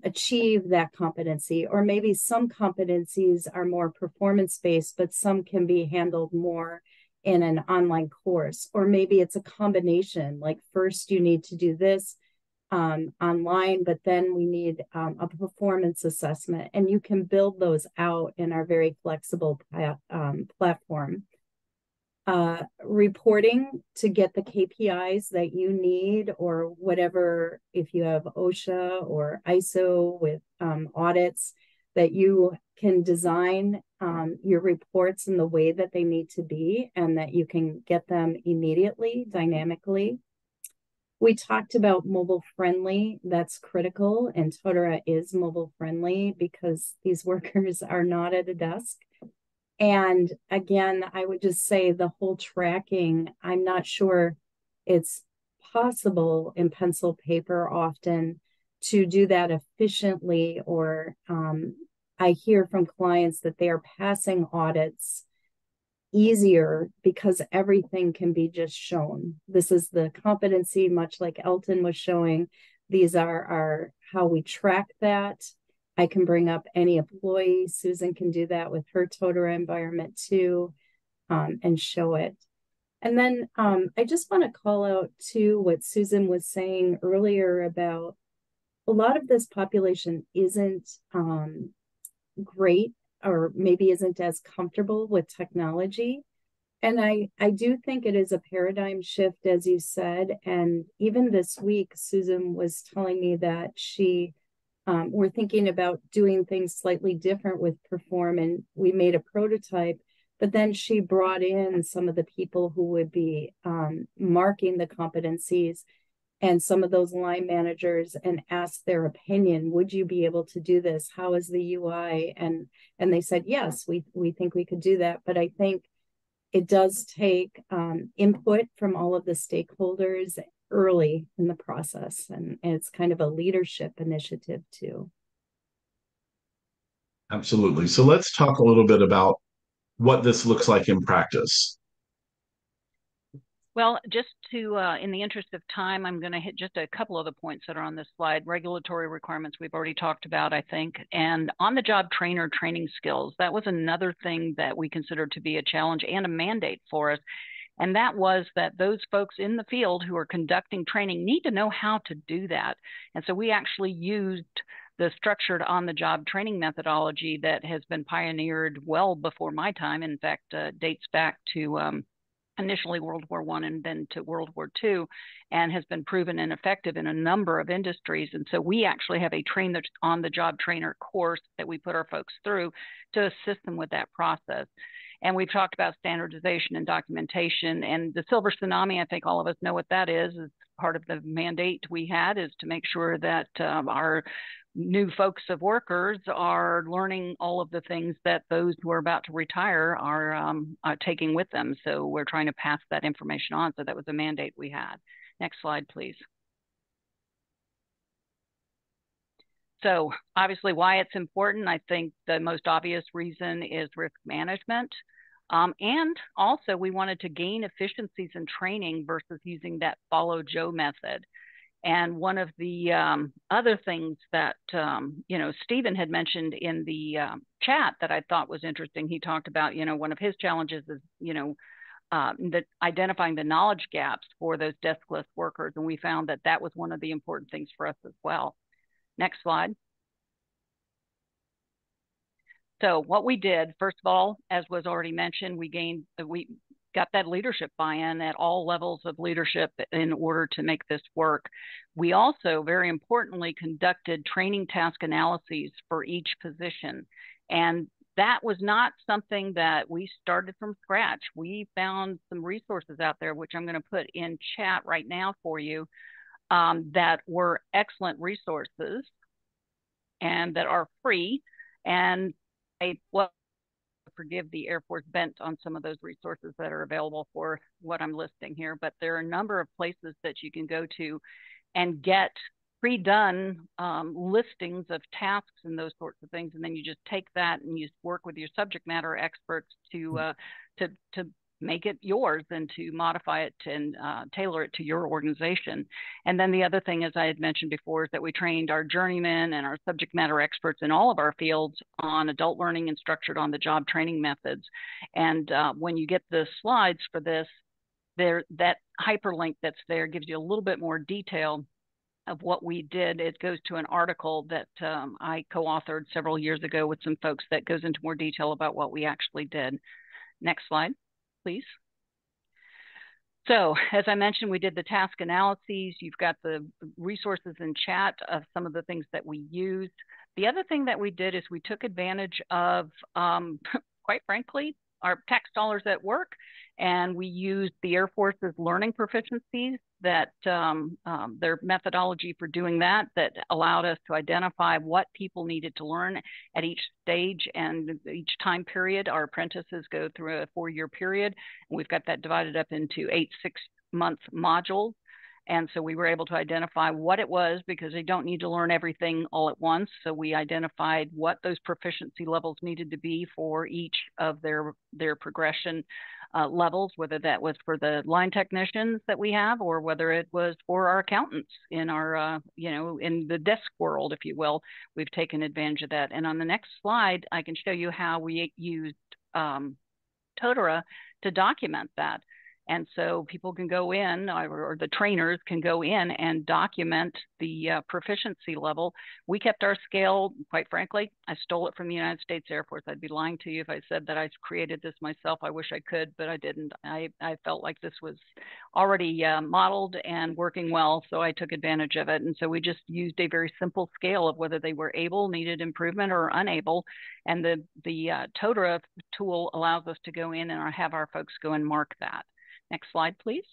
achieve that competency, or maybe some competencies are more performance-based, but some can be handled more in an online course, or maybe it's a combination, like first you need to do this online, but then we need a performance assessment, and you can build those out in our very flexible platform. Reporting to get the KPIs that you need, or whatever, if you have OSHA or ISO with audits, that you can design your reports in the way that they need to be, and that you can get them immediately, dynamically. We talked about mobile friendly. That's critical. And Totara is mobile friendly because these workers are not at a desk. And again, I would just say the whole tracking, I'm not sure it's possible in pencil paper often to do that efficiently, or I hear from clients that they are passing audits easier because everything can be just shown. This is the competency, much like Elton was showing. These are how we track that. I can bring up any employee. Susan can do that with her Totara environment too, and show it. And then I just want to call out too what Susan was saying earlier about a lot of this population isn't great, or maybe isn't as comfortable with technology. And I do think it is a paradigm shift, as you said. And even this week, Susan was telling me that we're thinking about doing things slightly different with Perform, and we made a prototype. But then she brought in some of the people who would be marking the competencies and some of those line managers, and asked their opinion. Would you be able to do this? How is the UI? And they said, yes, we think we could do that. But I think it does take input from all of the stakeholders early in the process. And it's kind of a leadership initiative too. Absolutely. So let's talk a little bit about what this looks like in practice. Well, just to, in the interest of time, I'm going to hit just a couple of the points that are on this slide. Regulatory requirements we've already talked about, I think. And on-the-job trainer training skills, that was another thing that we considered to be a challenge and a mandate for us. And that was that those folks in the field who are conducting training need to know how to do that. And so we actually used the structured on-the-job training methodology that has been pioneered well before my time. In fact, dates back to initially World War I and then to World War II, and has been proven and effective in a number of industries. And so we actually have a on-the-job trainer course that we put our folks through to assist them with that process. And we've talked about standardization and documentation, and the Silver Tsunami, I think all of us know what that is part of the mandate we had, is to make sure that our new folks of workers are learning all of the things that those who are about to retire are taking with them. So we're trying to pass that information on. So that was a mandate we had. Next slide, please. So obviously why it's important, I think the most obvious reason is risk management. And also we wanted to gain efficiencies in training versus using that follow Joe method. And one of the other things that, Stephen had mentioned in the chat that I thought was interesting, he talked about, one of his challenges is, identifying the knowledge gaps for those deskless workers. And we found that that was one of the important things for us as well. Next slide. So what we did, first of all, as was already mentioned, we got that leadership buy-in at all levels of leadership in order to make this work. We also, very importantly, conducted training task analyses for each position. And that was not something that we started from scratch. We found some resources out there, which I'm going to put in chat right now for you, that were excellent resources and that are free. And forgive the Air Force bent on some of those resources that are available for what I'm listing here, but there are a number of places that you can go to and get pre-done listings of tasks and those sorts of things, and then you just take that and you work with your subject matter experts to make it yours and to modify it and tailor it to your organization. And then the other thing, as I had mentioned before, is that we trained our journeymen and our subject matter experts in all of our fields on adult learning and structured on-the-job training methods. And when you get the slides for this, that hyperlink that's there gives you a little bit more detail of what we did. It goes to an article that I co-authored several years ago with some folks that goes into more detail about what we actually did. Next slide, please. So as I mentioned, we did the task analyses. You've got the resources in chat of some of the things that we used. The other thing that we did is we took advantage of, quite frankly, our tax dollars at work And we used the Air Force's learning proficiencies, that their methodology for doing that allowed us to identify what people needed to learn at each stage and each time period. Our apprentices go through a 4-year period, and we've got that divided up into 8 6-month modules. And so we were able to identify what it was, because they don't need to learn everything all at once. So we identified what those proficiency levels needed to be for each of their progression levels, whether that was for the line technicians that we have, or whether it was for our accountants in our, in the desk world, if you will. We've taken advantage of that. And on the next slide, I can show you how we used Totara to document that. And so people can go in, or the trainers can go in and document the proficiency level. We kept our scale. Quite frankly, I stole it from the United States Air Force. I'd be lying to you if I said that I created this myself. I wish I could, but I didn't. I felt like this was already modeled and working well, so I took advantage of it. And so we just used a very simple scale of whether they were able, needed improvement, or unable. And the Totara tool allows us to go in and have our folks go and mark that. Next slide, please.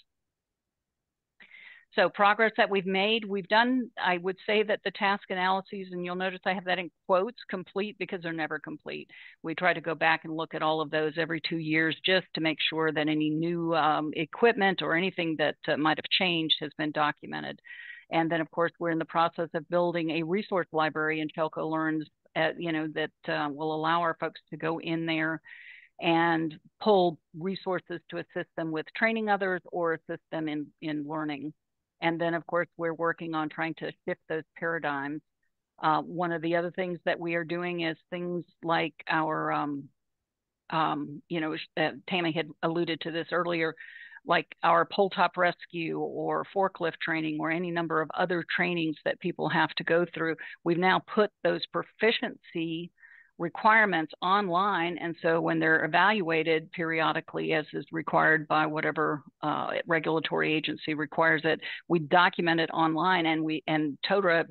So progress that we've made, we've done, I would say that the task analyses, and you'll notice I have that in quotes, complete, because they're never complete. We try to go back and look at all of those every 2 years just to make sure that any new equipment or anything that might have changed has been documented. And then, of course, we're in the process of building a resource library in CHELCO Learns, that will allow our folks to go in there and pull resources to assist them with training others or assist them in learning. And then, of course, we're working on trying to shift those paradigms. One of the other things that we are doing is things like our, Tammy had alluded to this earlier, like our pole top rescue or forklift training or any number of other trainings that people have to go through. We've now put those proficiency requirements online, and so when they're evaluated periodically, as is required by whatever regulatory agency requires it, we document it online, and Totara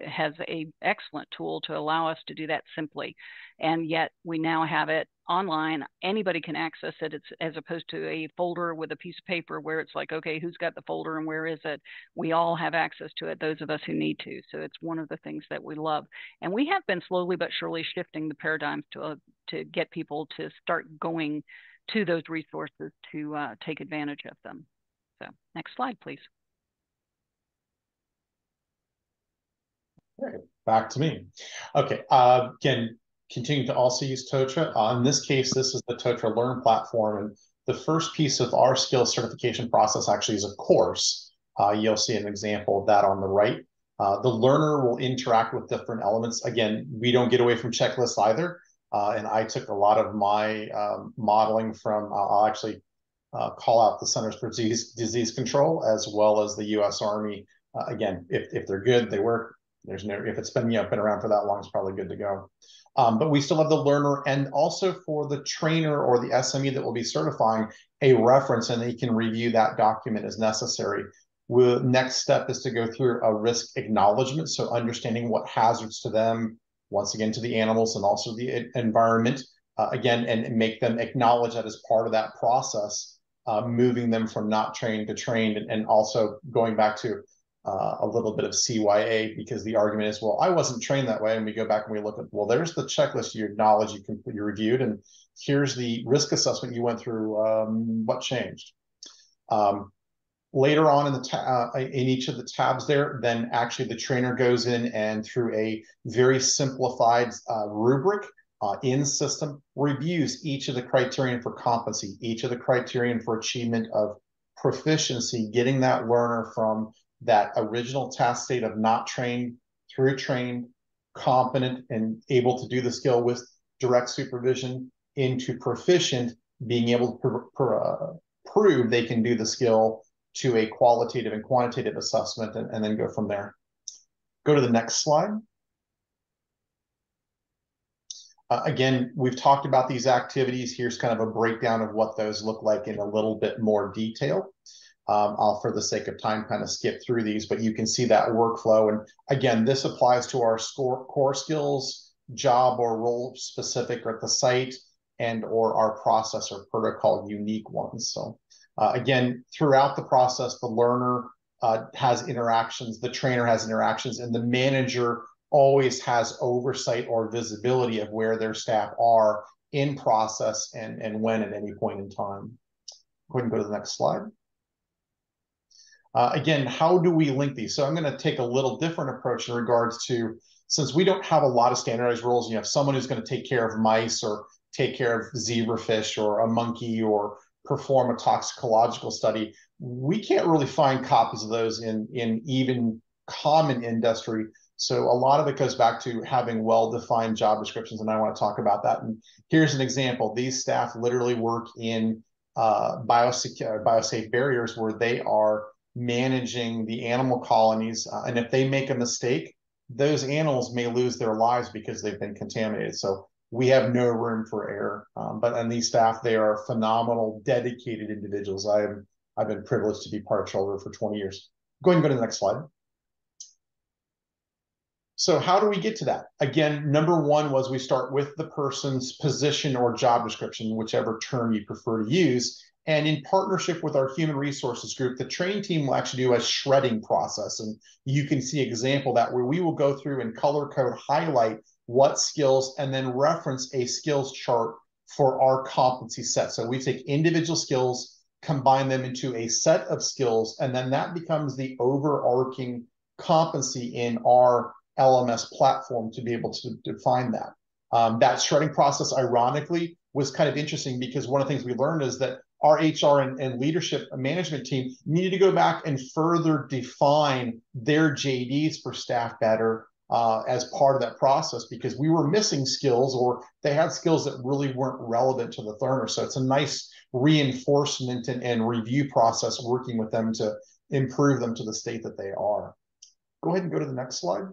has an excellent tool to allow us to do that simply. And yet we now have it online. Anybody can access it. It's as opposed to a folder with a piece of paper where it's like, okay, who's got the folder and where is it? We all have access to it, those of us who need to. So it's one of the things that we love. And we have been slowly but surely shifting the paradigms to get people to start going to those resources to take advantage of them. So next slide, please. Okay, back to me. Okay, again, continue to also use Totara. In this case, this is the Totara Learn platform, and the first piece of our skills certification process actually is a course. You'll see an example of that on the right. The learner will interact with different elements. Again, we don't get away from checklists either, and I took a lot of my modeling from, I'll actually call out the Centers for Disease Control as well as the U.S. Army. Again, if they're good, they work. There's no, if it's been been around for that long, it's probably good to go. But we still have the learner, and also for the trainer or the SME that will be certifying, a reference, and they can review that document as necessary. Next step is to go through a risk acknowledgement, so understanding what hazards to them, once again to the animals and also the environment, again, and make them acknowledge that as part of that process, moving them from not trained to trained, and also going back to a little bit of CYA, because the argument is, well, I wasn't trained that way. And we go back and we look at, well, there's the checklist you acknowledge, you reviewed, and here's the risk assessment you went through. What changed? Later on in each of the tabs there, then actually the trainer goes in and through a very simplified rubric in system reviews each of the criterion for competency, each of the criterion for achievement of proficiency, getting that learner from that original task state of not trained through trained, competent, and able to do the skill with direct supervision into proficient, being able to prove they can do the skill to a qualitative and quantitative assessment, and then go from there. Go to the next slide. Again, we've talked about these activities. Here's kind of a breakdown of what those look like in a little bit more detail. I'll, for the sake of time, kind of skip through these, but you can see that workflow. And again, this applies to our core skills, job or role specific at the site. and or our process or protocol unique ones. So again, throughout the process, the learner has interactions, the trainer has interactions, and the manager always has oversight or visibility of where their staff are in process and when at any point in time. Go ahead and go to the next slide. Again, how do we link these? So I'm going to take a little different approach in regards to, since we don't have a lot of standardized rules, you have someone who's going to take care of mice or take care of zebrafish or a monkey or perform a toxicological study. We can't really find copies of those in even common industry. So a lot of it goes back to having well-defined job descriptions, and I want to talk about that. And here's an example. These staff literally work in biosafe barriers where they are managing the animal colonies. And if they make a mistake, those animals may lose their lives because they've been contaminated. So we have no room for error. And these staff, they are phenomenal, dedicated individuals. I've been privileged to be part of CHELCO for 20 years. Go ahead and go to the next slide. So how do we get to that? Again, number one was we start with the person's position or job description, whichever term you prefer to use. And in partnership with our human resources group, the training team will actually do a shredding process. And you can see an example of that where we will go through and color code, highlight what skills, and then reference a skills chart for our competency set. So we take individual skills, combine them into a set of skills, and then that becomes the overarching competency in our LMS platform to be able to define that. That shredding process, ironically, was kind of interesting because one of the things we learned is that our HR and leadership management team needed to go back and further define their JDs for staff better as part of that process, because we were missing skills or they had skills that really weren't relevant to the learner. So it's a nice reinforcement and review process working with them to improve them to the state that they are. Go ahead and go to the next slide.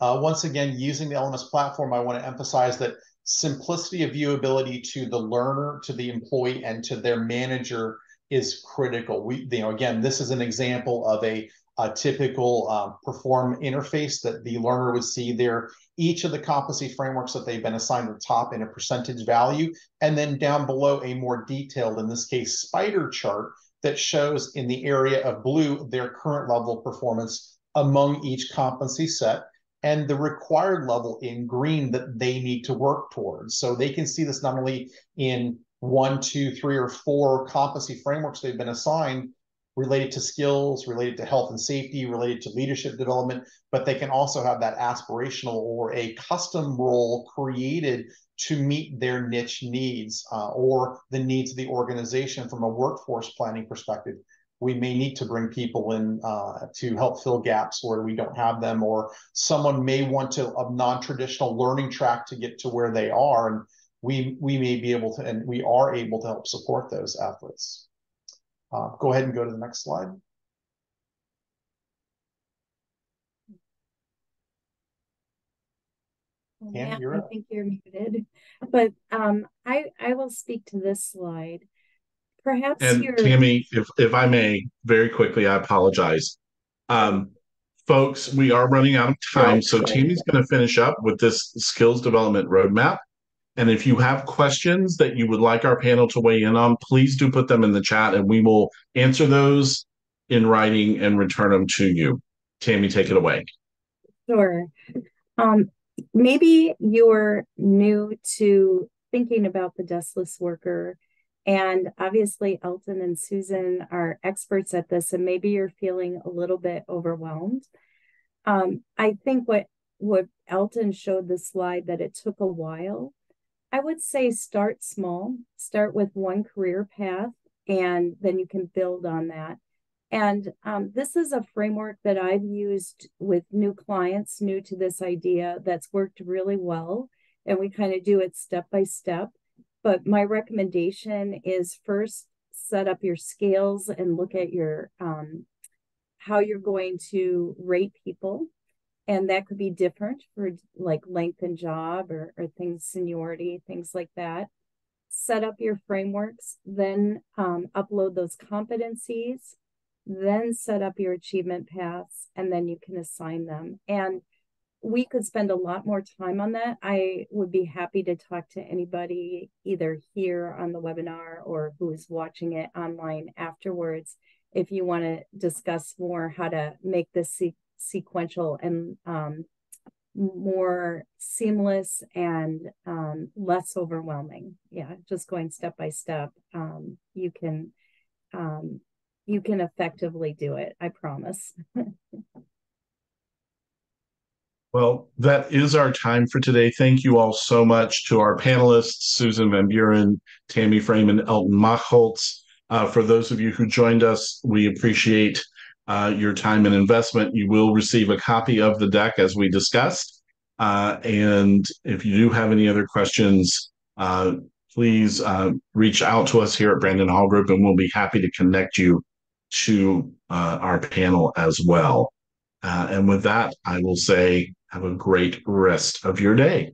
Once again, using the LMS platform, I want to emphasize that simplicity of viewability to the learner, to the employee, and to their manager is critical. Again, this is an example of a typical perform interface that the learner would see there. Each of the competency frameworks that they've been assigned at the top in a percentage value, and then down below a more detailed, in this case, spider chart that shows in the area of blue their current level of performance among each competency set, and the required level in green that they need to work towards. So they can see this not only in 1, 2, 3, or 4 competency frameworks they've been assigned related to skills, related to health and safety, related to leadership development, but they can also have that aspirational or a custom role created to meet their niche needs or the needs of the organization from a workforce planning perspective. We may need to bring people in to help fill gaps where we don't have them, or someone may want a non-traditional learning track to get to where they are, and we may be able to, and we are able to help support those efforts. Go ahead and go to the next slide. Matt, I think you're muted, but I will speak to this slide. Perhaps and Tammy, if I may, very quickly, I apologize. Folks, we are running out of time, so Tammy's going to finish up with this skills development roadmap. And if you have questions that you would like our panel to weigh in on, please do put them in the chat and we will answer those in writing and return them to you. Tammy, take it away. Sure. Maybe you're new to thinking about the deskless worker, and obviously Elton and Susan are experts at this, and maybe you're feeling a little bit overwhelmed. I think what Elton showed the slide that it took a while. I would say start small, start with one career path, and then you can build on that. And this is a framework that I've used with new clients, new to this idea, that's worked really well. And we kind of do it step by step. But my recommendation is first set up your scales and look at your how you're going to rate people. And that could be different for like length in job or things, seniority, things like that. Set up your frameworks, then upload those competencies, then set up your achievement paths, and then you can assign them. And we could spend a lot more time on that. I would be happy to talk to anybody either here on the webinar or who's watching it online afterwards if you want to discuss more how to make this sequential and more seamless and less overwhelming. Yeah, just going step by step. You can effectively do it, I promise. Well, that is our time for today. Thank you all so much to our panelists, Susan VanBuran, Tammy Frame, and Elton Machholz. For those of you who joined us, we appreciate your time and investment. You will receive a copy of the deck as we discussed. And if you do have any other questions, please reach out to us here at Brandon Hall Group, and we'll be happy to connect you to our panel as well. And with that, I will say, have a great rest of your day.